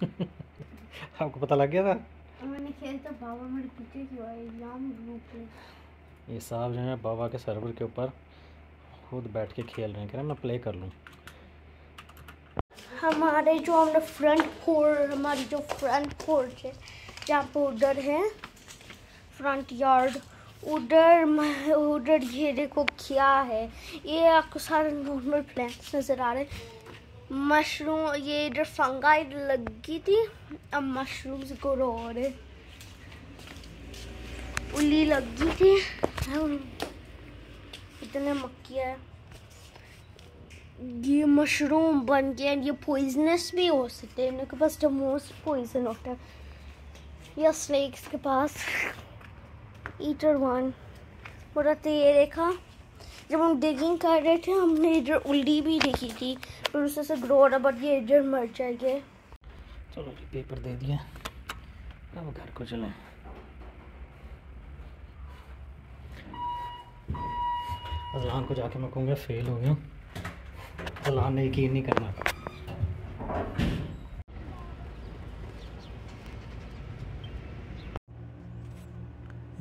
आपको पता लग गया था? मैंने खेल तो बाबा मेरे पीछे क्यों आए ग्रुप पे। ये साहब जो है बाबा के सर्वर के ऊपर खुद बैठ के खेल रहे हैं, कह रहे हैं मैं प्ले कर लूँ। हमारी जो फ्रंट पोर्च है जहाँ पे उधर है फ्रंट यार्ड, उधर ये देखो क्या है। ये आपको सारे नॉर्मल प्लांट्स नज़र आ रहे हैं। मशरूम, ये इधर फंगाई लगी थी, अब मशरूम्स ग्रो हो रहे। उल्ली लगी थी, इतने मक्खियाँ है। ये मशरूम बन गया। ये पॉइजनस भी हो सकते हैं, इनके पास जो मोस्ट पॉइजन होता है। या स्नेक्स के पास ईटर वन पूरा। तो ये देखा जब हम डिगिंग कर रहे थे हमने इधर उल्ली भी देखी थी, फिर उससे से ग्रो रहा, बट ये इधर मर जाएंगे। चलो जी पेपर दे दिया, अब घर को चलें। अज़लान को जाके मैं कहूँगा फेल हो गया, अज़लान ने यकीन नहीं करना।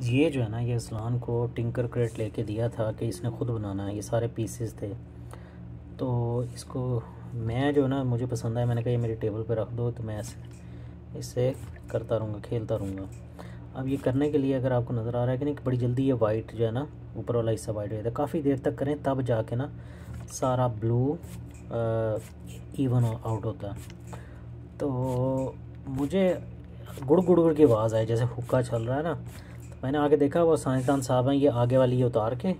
ये जो है ना, ये अज़लान को टिंकर क्रेट लेके दिया था कि इसने ख़ुद बनाना है। ये सारे पीसेस थे, तो इसको मैं जो ना मुझे पसंद आया, मैंने कहा ये मेरी टेबल पे रख दो, तो मैं इससे करता रहूँगा, खेलता रहूँगा। अब ये करने के लिए अगर आपको नज़र आ रहा है कि नहीं, बड़ी जल्दी ये वाइट जो है ना, ऊपर वाला हिस्सा वाइट हो जाता है। काफ़ी देर तक करें तब जाके ना सारा ब्लू इवन आउट होता है। तो मुझे गुड़ गुड़ की आवाज़ आई जैसे हुक्का चल रहा है ना, तो मैंने आगे देखा वो साइंसदान साहब हैं, ये आगे वाली ये उतार के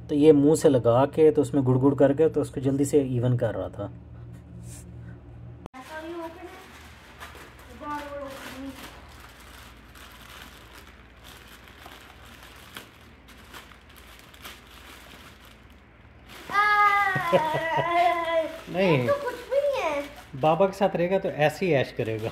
तो ये मुंह से लगा के तो उसमें गुड़ गुड़ करके तो उसको जल्दी से इवन कर रहा था। नहीं तो कुछ भी नहीं है। बाबा के साथ रहेगा तो ऐसे ही ऐश करेगा।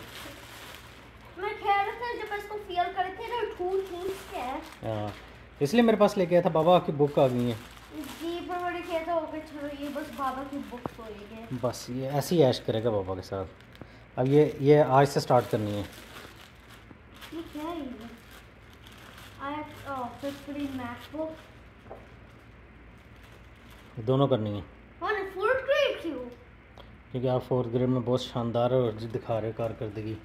मैं कह रहा था जब इसको फील करे थे ना ठूठ के। हाँ, इसलिए मेरे पास लेके आया था। बाबा आपकी बुक आ गई है जी, पर बड़े कहता हो गए, चलो ये बस बाबा की बुक होएगी। बस ये ऐसे ही ऐश करेगा बाबा के साथ। अब ये आज से स्टार्ट करनी है। ये क्या है ये? फिफ्थ ग्रेड मैथबुक दोनों करनी है। और फोर्थ ग्रेड क्यों? क्योंकि आप 4th ग्रेड में बहुत शानदार और दिखा रहे हो कारकर्दगी।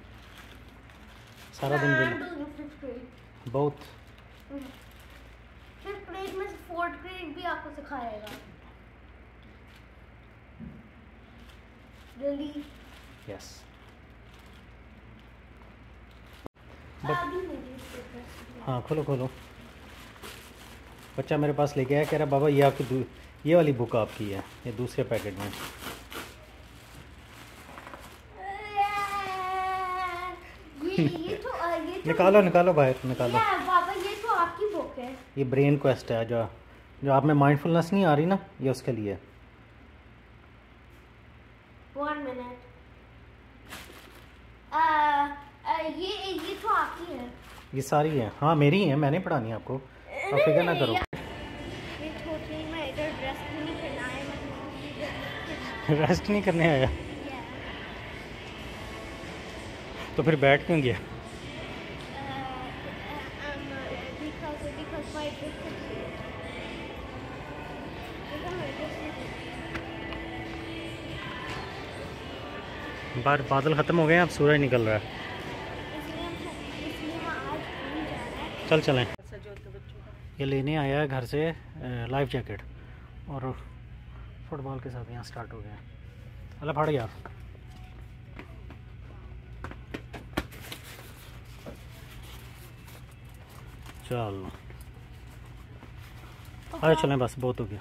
सारा दिन बहुत। फिफ्थ ग्रेड में फोर्थ ग्रेड भी आपको सिखाएगा। रियली? यस। हाँ खोलो खोलो। बच्चा मेरे पास लेके आया, कह रहा बाबा ये आपकी ये वाली बुक आपकी है, ये दूसरे पैकेट में। ये तो निकालो निकालो बाहर निकालो। बाबा ये तो आपकी बुक है। ये ब्रेन क्वेस्ट है, जो आप में माइंडफुलनेस नहीं आ रही ना, ये उसके लिए। 1 मिनट। ये तो आपकी है। ये सारी है, हाँ मेरी है, मैंने पढ़ानी है आपको, आप फिक्र ना करो। ये छोटी में इधर रेस्ट नहीं करना है, रेस्ट नहीं करने आया तो फिर बैठ क्यों गया? बाहर बादल ख़त्म हो गए हैं, अब सूरज निकल रहा है। चल चलें। ये लेने आया है घर से लाइफ जैकेट, और फुटबॉल के साथ यहाँ स्टार्ट हो गया। अल्लाह फट गया। चलो आए चलें, बस बहुत हो गया।